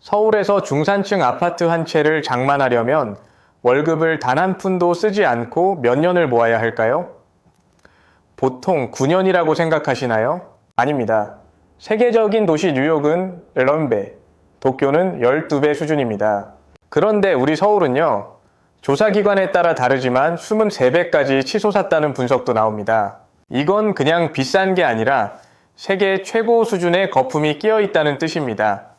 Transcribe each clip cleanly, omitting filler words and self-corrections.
서울에서 중산층 아파트 한 채를 장만하려면 월급을 단 한 푼도 쓰지 않고 몇 년을 모아야 할까요? 보통 9년이라고 생각하시나요? 아닙니다. 세계적인 도시 뉴욕은 11배, 도쿄는 12배 수준입니다. 그런데 우리 서울은요, 조사기관에 따라 다르지만 23배까지 치솟았다는 분석도 나옵니다. 이건 그냥 비싼 게 아니라 세계 최고 수준의 거품이 끼어 있다는 뜻입니다.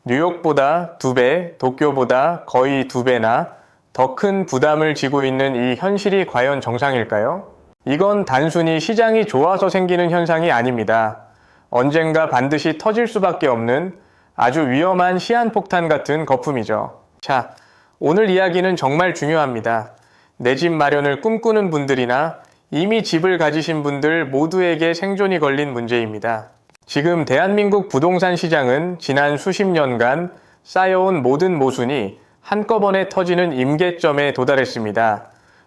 뉴욕보다 2배, 도쿄보다 거의 2배나 더 큰 부담을 지고 있는 이 현실이 과연 정상일까요? 이건 단순히 시장이 좋아서 생기는 현상이 아닙니다. 언젠가 반드시 터질 수밖에 없는 아주 위험한 시한폭탄 같은 거품이죠. 자, 오늘 이야기는 정말 중요합니다. 내 집 마련을 꿈꾸는 분들이나 이미 집을 가지신 분들 모두에게 생존이 걸린 문제입니다. 지금 대한민국 부동산 시장은 지난 수십 년간 쌓여온 모든 모순이 한꺼번에 터지는 임계점에 도달했습니다.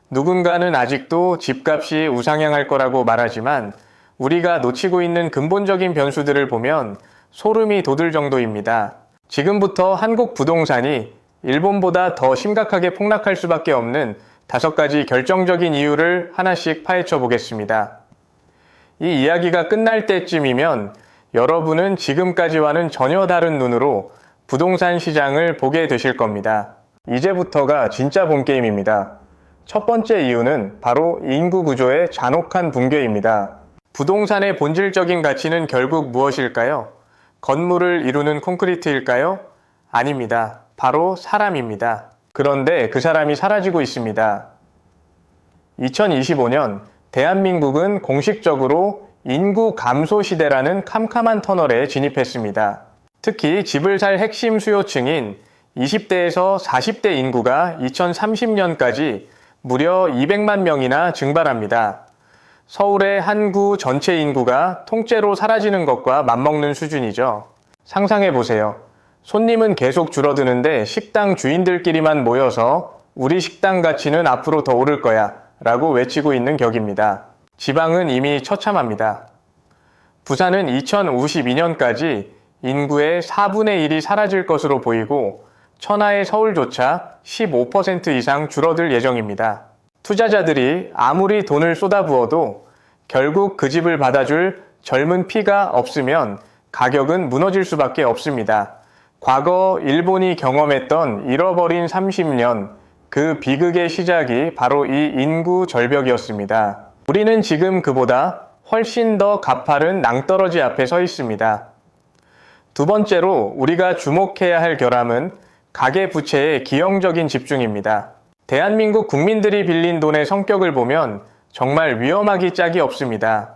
누군가는 아직도 집값이 우상향할 거라고 말하지만 우리가 놓치고 있는 근본적인 변수들을 보면 소름이 돋을 정도입니다. 지금부터 한국 부동산이 일본보다 더 심각하게 폭락할 수밖에 없는 5가지 결정적인 이유를 하나씩 파헤쳐 보겠습니다. 이 이야기가 끝날 때쯤이면 여러분은 지금까지와는 전혀 다른 눈으로 부동산 시장을 보게 되실 겁니다. 이제부터가 진짜 본게임입니다. 첫 번째 이유는 바로 인구 구조의 잔혹한 붕괴입니다. 부동산의 본질적인 가치는 결국 무엇일까요? 건물을 이루는 콘크리트일까요? 아닙니다. 바로 사람입니다. 그런데 그 사람이 사라지고 있습니다. 2025년 대한민국은 공식적으로 인구 감소 시대라는 캄캄한 터널에 진입했습니다. 특히 집을 살 핵심 수요층인 20대에서 40대 인구가 2030년까지 무려 200만 명이나 증발합니다. 서울의 한 구 전체 인구가 통째로 사라지는 것과 맞먹는 수준이죠. 상상해 보세요. 손님은 계속 줄어드는데 식당 주인들끼리만 모여서 우리 식당 가치는 앞으로 더 오를 거야 라고 외치고 있는 격입니다. 지방은 이미 처참합니다. 부산은 2052년까지 인구의 4분의 1이 사라질 것으로 보이고 천하의 서울조차 15% 이상 줄어들 예정입니다. 투자자들이 아무리 돈을 쏟아부어도 결국 그 집을 받아줄 젊은 피가 없으면 가격은 무너질 수밖에 없습니다. 과거 일본이 경험했던 잃어버린 30년, 그 비극의 시작이 바로 이 인구 절벽이었습니다. 우리는 지금 그보다 훨씬 더 가파른 낭떠러지 앞에 서 있습니다. 두 번째로 우리가 주목해야 할 결함은 가계부채의 기형적인 집중입니다. 대한민국 국민들이 빌린 돈의 성격을 보면 정말 위험하기 짝이 없습니다.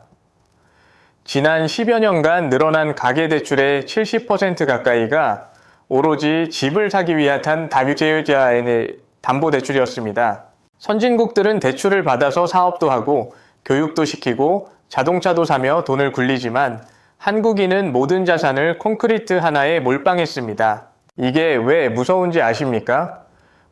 지난 10여 년간 늘어난 가계대출의 70% 가까이가 오로지 집을 사기 위한 다주택자의 담보대출이었습니다. 선진국들은 대출을 받아서 사업도 하고 교육도 시키고 자동차도 사며 돈을 굴리지만 한국인은 모든 자산을 콘크리트 하나에 몰빵했습니다. 이게 왜 무서운지 아십니까?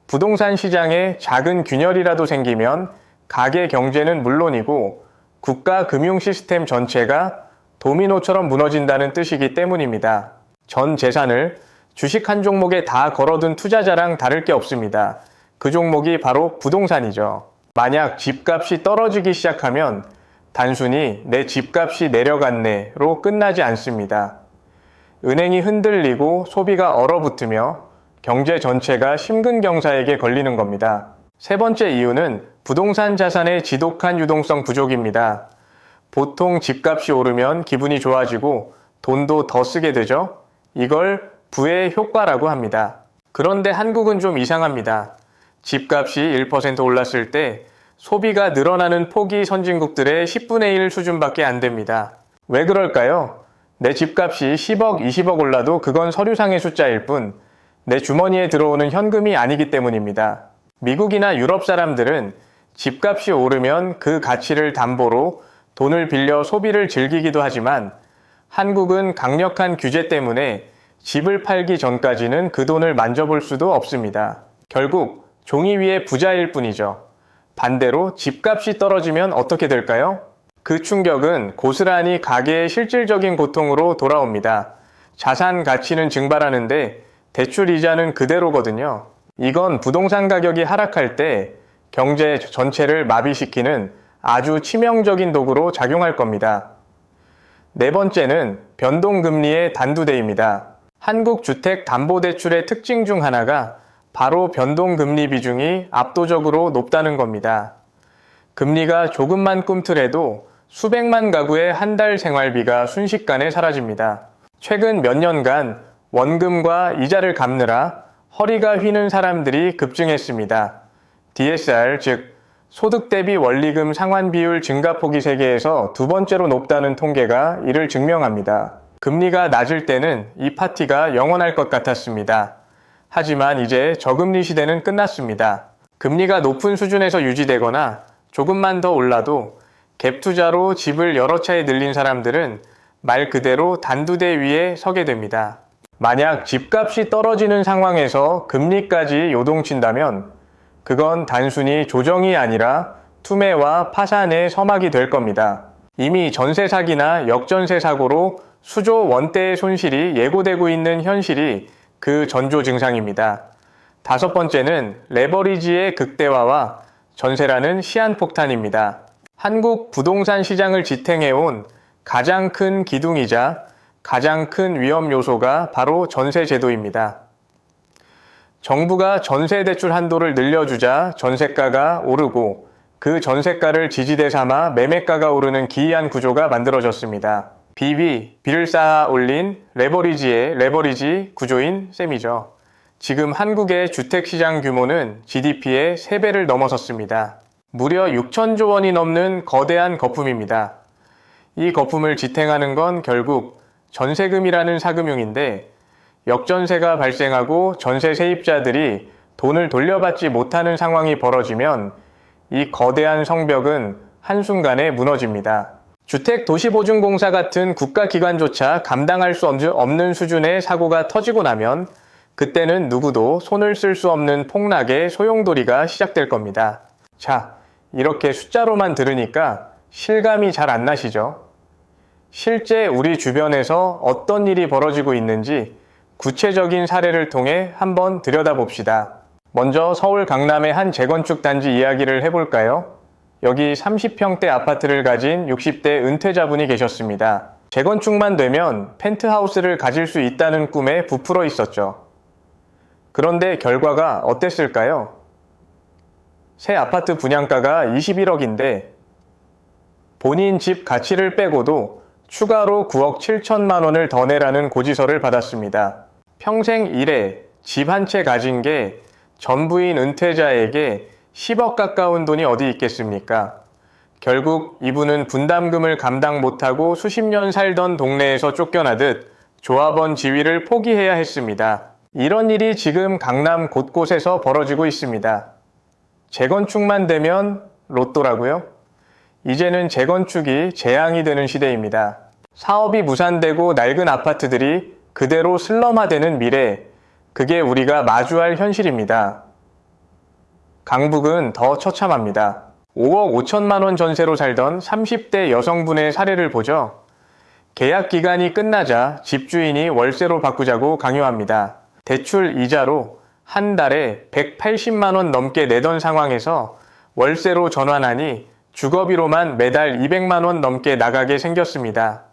부동산 시장에 작은 균열이라도 생기면 가계 경제는 물론이고 국가 금융 시스템 전체가 도미노처럼 무너진다는 뜻이기 때문입니다. 전 재산을 주식 한 종목에 다 걸어둔 투자자랑 다를 게 없습니다. 그 종목이 바로 부동산이죠. 만약 집값이 떨어지기 시작하면 단순히 내 집값이 내려갔네로 끝나지 않습니다. 은행이 흔들리고 소비가 얼어붙으며 경제 전체가 심근경사에게 걸리는 겁니다. 세 번째 이유는 부동산 자산의 지독한 유동성 부족입니다. 보통 집값이 오르면 기분이 좋아지고 돈도 더 쓰게 되죠. 이걸 부의 효과라고 합니다. 그런데 한국은 좀 이상합니다. 집값이 1% 올랐을 때 소비가 늘어나는 폭이 선진국들의 10분의 1 수준밖에 안 됩니다. 왜 그럴까요? 내 집값이 10억, 20억 올라도 그건 서류상의 숫자일 뿐 내 주머니에 들어오는 현금이 아니기 때문입니다. 미국이나 유럽 사람들은 집값이 오르면 그 가치를 담보로 돈을 빌려 소비를 즐기기도 하지만 한국은 강력한 규제 때문에 집을 팔기 전까지는 그 돈을 만져볼 수도 없습니다. 결국 종이 위에 부자일 뿐이죠. 반대로 집값이 떨어지면 어떻게 될까요? 그 충격은 고스란히 가계의 실질적인 고통으로 돌아옵니다. 자산 가치는 증발하는데 대출 이자는 그대로거든요. 이건 부동산 가격이 하락할 때 경제 전체를 마비시키는 아주 치명적인 도구로 작용할 겁니다. 네 번째는 변동금리의 단두대입니다. 한국주택담보대출의 특징 중 하나가 바로 변동금리 비중이 압도적으로 높다는 겁니다. 금리가 조금만 꿈틀해도 수백만 가구의 한 달 생활비가 순식간에 사라집니다. 최근 몇 년간 원금과 이자를 갚느라 허리가 휘는 사람들이 급증했습니다. DSR, 즉 소득 대비 원리금 상환 비율 증가폭이 세계에서 두 번째로 높다는 통계가 이를 증명합니다. 금리가 낮을 때는 이 파티가 영원할 것 같았습니다. 하지만 이제 저금리 시대는 끝났습니다. 금리가 높은 수준에서 유지되거나 조금만 더 올라도 갭 투자로 집을 여러 차례 늘린 사람들은 말 그대로 단두대 위에 서게 됩니다. 만약 집값이 떨어지는 상황에서 금리까지 요동친다면 그건 단순히 조정이 아니라 투매와 파산의 서막이 될 겁니다. 이미 전세 사기나 역전세 사고로 수조 원대의 손실이 예고되고 있는 현실이 그 전조 증상입니다. 다섯 번째는 레버리지의 극대화와 전세라는 시한폭탄입니다. 한국 부동산 시장을 지탱해온 가장 큰 기둥이자 가장 큰 위험 요소가 바로 전세 제도입니다. 정부가 전세 대출 한도를 늘려주자 전세가가 오르고 그 전세가를 지지대 삼아 매매가가 오르는 기이한 구조가 만들어졌습니다. 비를 쌓아 올린 레버리지의 레버리지 구조인 셈이죠. 지금 한국의 주택시장 규모는 GDP의 3배를 넘어섰습니다. 무려 6천조 원이 넘는 거대한 거품입니다. 이 거품을 지탱하는 건 결국 전세금이라는 사금융인데 역전세가 발생하고 전세 세입자들이 돈을 돌려받지 못하는 상황이 벌어지면 이 거대한 성벽은 한순간에 무너집니다. 주택도시보증공사 같은 국가기관조차 감당할 수 없는 수준의 사고가 터지고 나면 그때는 누구도 손을 쓸 수 없는 폭락의 소용돌이가 시작될 겁니다. 자, 이렇게 숫자로만 들으니까 실감이 잘 안 나시죠? 실제 우리 주변에서 어떤 일이 벌어지고 있는지 구체적인 사례를 통해 한번 들여다봅시다. 먼저 서울 강남의 한 재건축 단지 이야기를 해볼까요? 여기 30평대 아파트를 가진 60대 은퇴자분이 계셨습니다. 재건축만 되면 펜트하우스를 가질 수 있다는 꿈에 부풀어 있었죠. 그런데 결과가 어땠을까요? 새 아파트 분양가가 21억인데 본인 집 가치를 빼고도 추가로 9억 7천만 원을 더 내라는 고지서를 받았습니다. 평생 일에 집 한 채 가진 게 전부인 은퇴자에게 10억 가까운 돈이 어디 있겠습니까? 결국 이분은 분담금을 감당 못하고 수십 년 살던 동네에서 쫓겨나듯 조합원 지위를 포기해야 했습니다. 이런 일이 지금 강남 곳곳에서 벌어지고 있습니다. 재건축만 되면 로또라고요? 이제는 재건축이 재앙이 되는 시대입니다. 사업이 무산되고 낡은 아파트들이 그대로 슬럼화되는 미래, 그게 우리가 마주할 현실입니다. 강북은 더 처참합니다. 5억 5천만 원 전세로 살던 30대 여성분의 사례를 보죠. 계약 기간이 끝나자 집주인이 월세로 바꾸자고 강요합니다. 대출 이자로 한 달에 180만 원 넘게 내던 상황에서 월세로 전환하니 주거비로만 매달 200만 원 넘게 나가게 생겼습니다.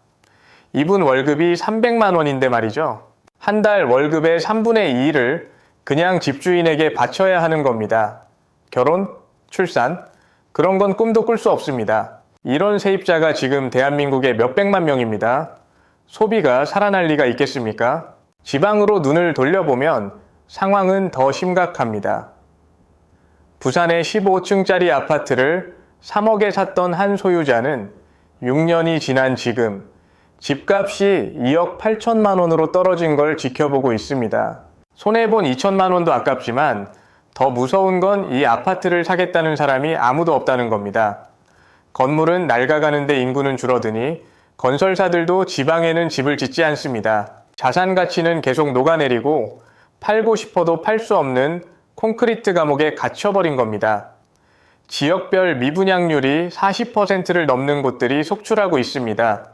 이분 월급이 300만 원인데 말이죠. 한 달 월급의 3분의 2를 그냥 집주인에게 바쳐야 하는 겁니다. 결혼, 출산, 그런 건 꿈도 꿀 수 없습니다. 이런 세입자가 지금 대한민국에 몇백만 명입니다. 소비가 살아날 리가 있겠습니까? 지방으로 눈을 돌려보면 상황은 더 심각합니다. 부산의 15층짜리 아파트를 3억에 샀던 한 소유자는 6년이 지난 지금 집값이 2억 8천만 원으로 떨어진 걸 지켜보고 있습니다. 손해본 2천만 원도 아깝지만 더 무서운 건 이 아파트를 사겠다는 사람이 아무도 없다는 겁니다. 건물은 낡아가는데 인구는 줄어드니 건설사들도 지방에는 집을 짓지 않습니다. 자산 가치는 계속 녹아내리고 팔고 싶어도 팔 수 없는 콘크리트 감옥에 갇혀버린 겁니다. 지역별 미분양률이 40%를 넘는 곳들이 속출하고 있습니다.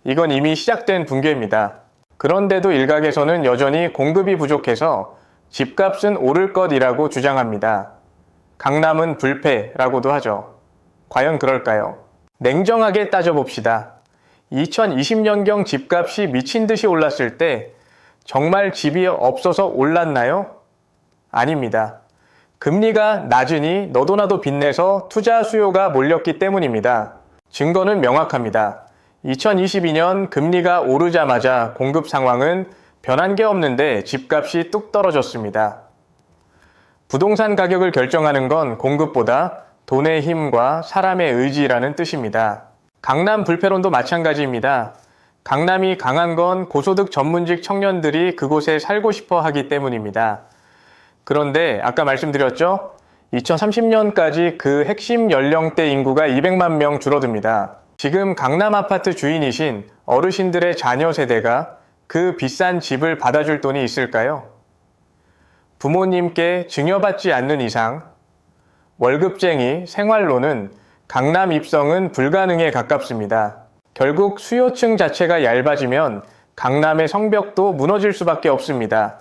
이건 이미 시작된 붕괴입니다. 그런데도 일각에서는 여전히 공급이 부족해서 집값은 오를 것이라고 주장합니다. 강남은 불패라고도 하죠. 과연 그럴까요? 냉정하게 따져봅시다. 2020년경 집값이 미친 듯이 올랐을 때 정말 집이 없어서 올랐나요? 아닙니다. 금리가 낮으니 너도나도 빚내서 투자 수요가 몰렸기 때문입니다. 증거는 명확합니다. 2022년 금리가 오르자마자 공급 상황은 변한 게 없는데 집값이 뚝 떨어졌습니다. 부동산 가격을 결정하는 건 공급보다 돈의 힘과 사람의 의지라는 뜻입니다. 강남 불패론도 마찬가지입니다. 강남이 강한 건 고소득 전문직 청년들이 그곳에 살고 싶어 하기 때문입니다. 그런데 아까 말씀드렸죠? 2030년까지 그 핵심 연령대 인구가 200만 명 줄어듭니다. 지금 강남 아파트 주인이신 어르신들의 자녀 세대가 그 비싼 집을 받아줄 돈이 있을까요? 부모님께 증여받지 않는 이상 월급쟁이 생활로는 강남 입성은 불가능에 가깝습니다. 결국 수요층 자체가 얇아지면 강남의 성벽도 무너질 수밖에 없습니다.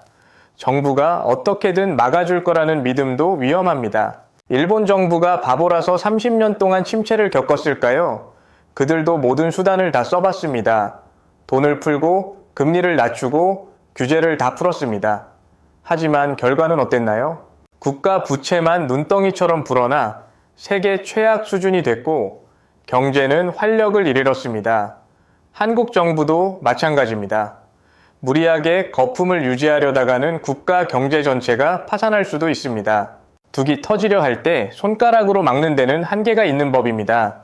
정부가 어떻게든 막아줄 거라는 믿음도 위험합니다. 일본 정부가 바보라서 30년 동안 침체를 겪었을까요? 그들도 모든 수단을 다 써봤습니다. 돈을 풀고 금리를 낮추고 규제를 다 풀었습니다. 하지만 결과는 어땠나요? 국가 부채만 눈덩이처럼 불어나 세계 최악 수준이 됐고 경제는 활력을 잃었습니다. 한국 정부도 마찬가지입니다. 무리하게 거품을 유지하려다가는 국가 경제 전체가 파산할 수도 있습니다. 둑이 터지려 할 때 손가락으로 막는 데는 한계가 있는 법입니다.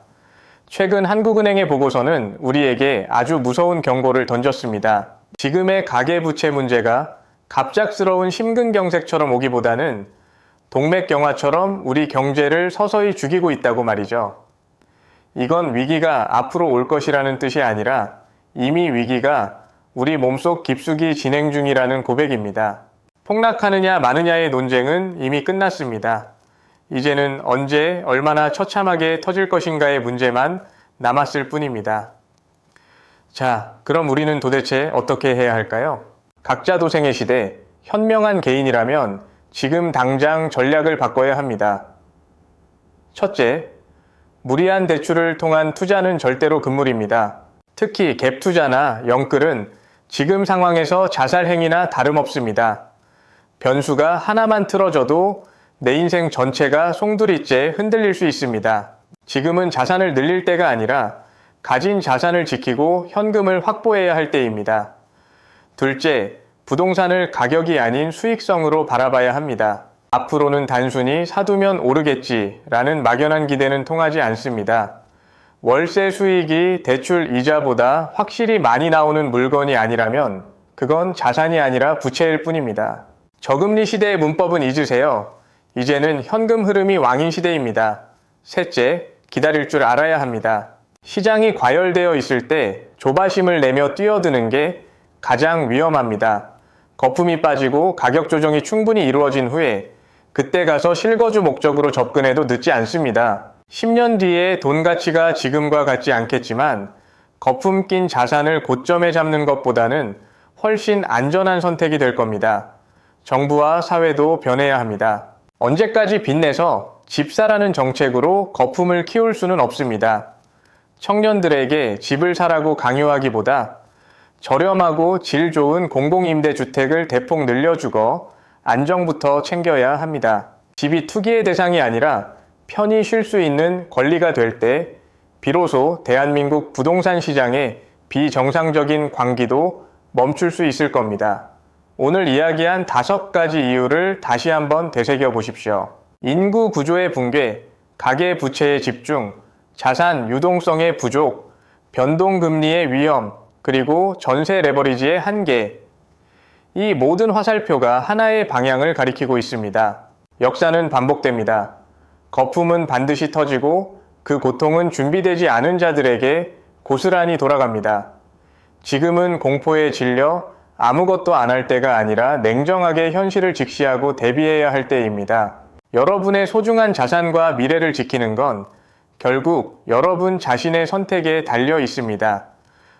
최근 한국은행의 보고서는 우리에게 아주 무서운 경고를 던졌습니다. 지금의 가계부채 문제가 갑작스러운 심근경색처럼 오기보다는 동맥경화처럼 우리 경제를 서서히 죽이고 있다고 말이죠. 이건 위기가 앞으로 올 것이라는 뜻이 아니라 이미 위기가 우리 몸속 깊숙이 진행 중이라는 고백입니다. 폭락하느냐 마느냐의 논쟁은 이미 끝났습니다. 이제는 언제 얼마나 처참하게 터질 것인가의 문제만 남았을 뿐입니다. 자, 그럼 우리는 도대체 어떻게 해야 할까요? 각자 도생의 시대, 현명한 개인이라면 지금 당장 전략을 바꿔야 합니다. 첫째, 무리한 대출을 통한 투자는 절대로 금물입니다. 특히 갭 투자나 영끌은 지금 상황에서 자살 행위나 다름없습니다. 변수가 하나만 틀어져도 내 인생 전체가 송두리째 흔들릴 수 있습니다. 지금은 자산을 늘릴 때가 아니라 가진 자산을 지키고 현금을 확보해야 할 때입니다. 둘째, 부동산을 가격이 아닌 수익성으로 바라봐야 합니다. 앞으로는 단순히 사두면 오르겠지라는 막연한 기대는 통하지 않습니다. 월세 수익이 대출 이자보다 확실히 많이 나오는 물건이 아니라면 그건 자산이 아니라 부채일 뿐입니다. 저금리 시대의 문법은 잊으세요. 이제는 현금 흐름이 왕인 시대입니다. 셋째, 기다릴 줄 알아야 합니다. 시장이 과열되어 있을 때 조바심을 내며 뛰어드는 게 가장 위험합니다. 거품이 빠지고 가격 조정이 충분히 이루어진 후에 그때 가서 실거주 목적으로 접근해도 늦지 않습니다. 10년 뒤에 돈 가치가 지금과 같지 않겠지만 거품 낀 자산을 고점에 잡는 것보다는 훨씬 안전한 선택이 될 겁니다. 정부와 사회도 변해야 합니다. 언제까지 빚내서 집사라는 정책으로 거품을 키울 수는 없습니다. 청년들에게 집을 사라고 강요하기보다 저렴하고 질 좋은 공공임대주택을 대폭 늘려주고 안정부터 챙겨야 합니다. 집이 투기의 대상이 아니라 편히 쉴 수 있는 권리가 될 때 비로소 대한민국 부동산 시장의 비정상적인 광기도 멈출 수 있을 겁니다. 오늘 이야기한 5가지 이유를 다시 한번 되새겨 보십시오. 인구 구조의 붕괴, 가계 부채의 집중, 자산 유동성의 부족, 변동금리의 위험, 그리고 전세 레버리지의 한계. 이 모든 화살표가 하나의 방향을 가리키고 있습니다. 역사는 반복됩니다. 거품은 반드시 터지고 그 고통은 준비되지 않은 자들에게 고스란히 돌아갑니다. 지금은 공포에 질려 아무것도 안 할 때가 아니라 냉정하게 현실을 직시하고 대비해야 할 때입니다. 여러분의 소중한 자산과 미래를 지키는 건 결국 여러분 자신의 선택에 달려 있습니다.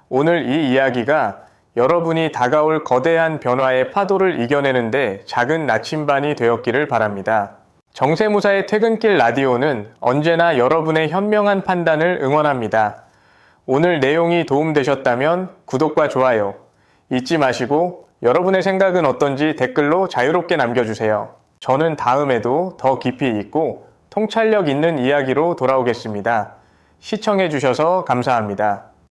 오늘 이 이야기가 여러분이 다가올 거대한 변화의 파도를 이겨내는데 작은 나침반이 되었기를 바랍니다. 정세무사의 퇴근길 라디오는 언제나 여러분의 현명한 판단을 응원합니다. 오늘 내용이 도움되셨다면 구독과 좋아요 잊지 마시고 여러분의 생각은 어떤지 댓글로 자유롭게 남겨주세요. 저는 다음에도 더 깊이 있고 통찰력 있는 이야기로 돌아오겠습니다. 시청해주셔서 감사합니다.